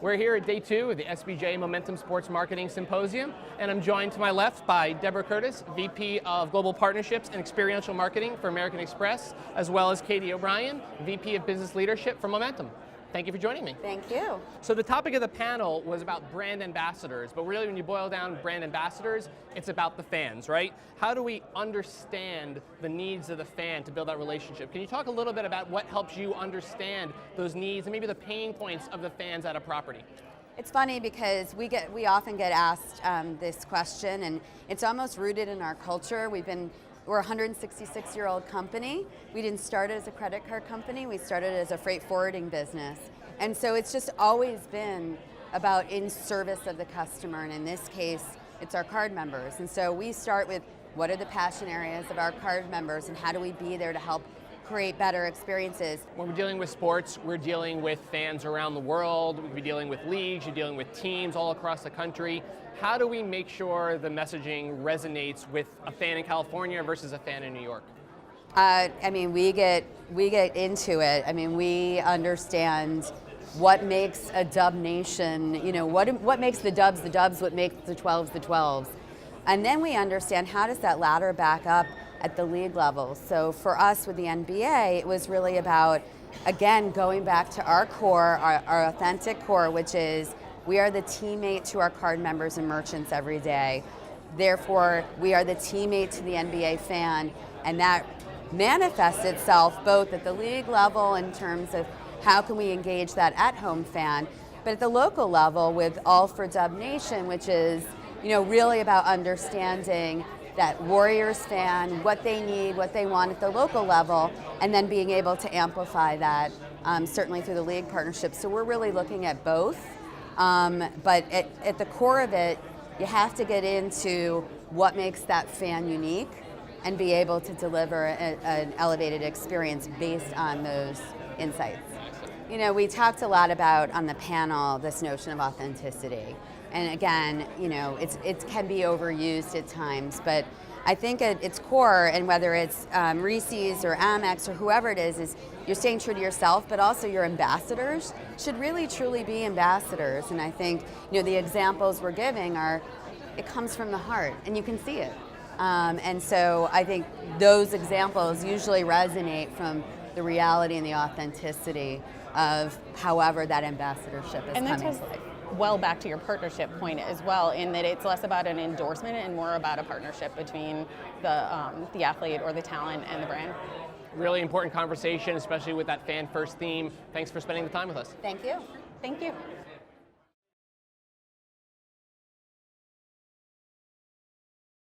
We're here at day 2 of the SBJ Momentum Sports Marketing Symposium, and I'm joined to my left by Deborah Curtis, VP of Global Partnerships and Experiential Marketing for American Express, as well as Katie O'Brien, VP of Business Leadership for Momentum. Thank you for joining me. Thank you. So the topic of the panel was about brand ambassadors, but really when you boil down brand ambassadors, it's about the fans, right? How do we understand the needs of the fan to build that relationship? Can you talk a little bit about what helps you understand those needs and maybe the pain points of the fans at a property? It's funny because we often get asked this question, and it's almost rooted in our culture. We're a 166-year-old company. We didn't start as a credit card company. We started as a freight forwarding business. And so it's just always been about in service of the customer. And in this case, it's our card members. And so we start with what are the passion areas of our card members and how do we be there to help create better experiences. When we're dealing with sports, we're dealing with fans around the world. We're dealing with leagues, you're dealing with teams all across the country. How do we make sure the messaging resonates with a fan in California versus a fan in New York? We get into it. We understand what makes a dub nation, what makes the dubs, what makes the 12s, the 12s. And then we understand how does that ladder back up at the league level. So for us with the NBA, it was really about, again, going back to our core, our authentic core, which is we are the teammate to our card members and merchants every day. Therefore, we are the teammate to the NBA fan, and that manifests itself both at the league level in terms of how can we engage that at-home fan, but at the local level with All for Dub Nation, which is really about understanding that Warriors fan, what they need, what they want at the local level, and then being able to amplify that, certainly through the league partnership. So we're really looking at both, but at the core of it, you have to get into what makes that fan unique and be able to deliver an elevated experience based on those insights. We talked a lot about on the panel this notion of authenticity. And again, it can be overused at times, but I think at its core, and whether it's Reese's or Amex or whoever it is you're staying true to yourself, but also your ambassadors should really truly be ambassadors. And I think, the examples we're giving it comes from the heart, and you can see it. And so I think those examples usually resonate from the reality and the authenticity of however that ambassadorship is coming to life. Well, back to your partnership point as well, in that it's less about an endorsement and more about a partnership between the athlete or the talent and the brand. Really important conversation, especially with that fan first theme. Thanks for spending the time with us. Thank you. Thank you.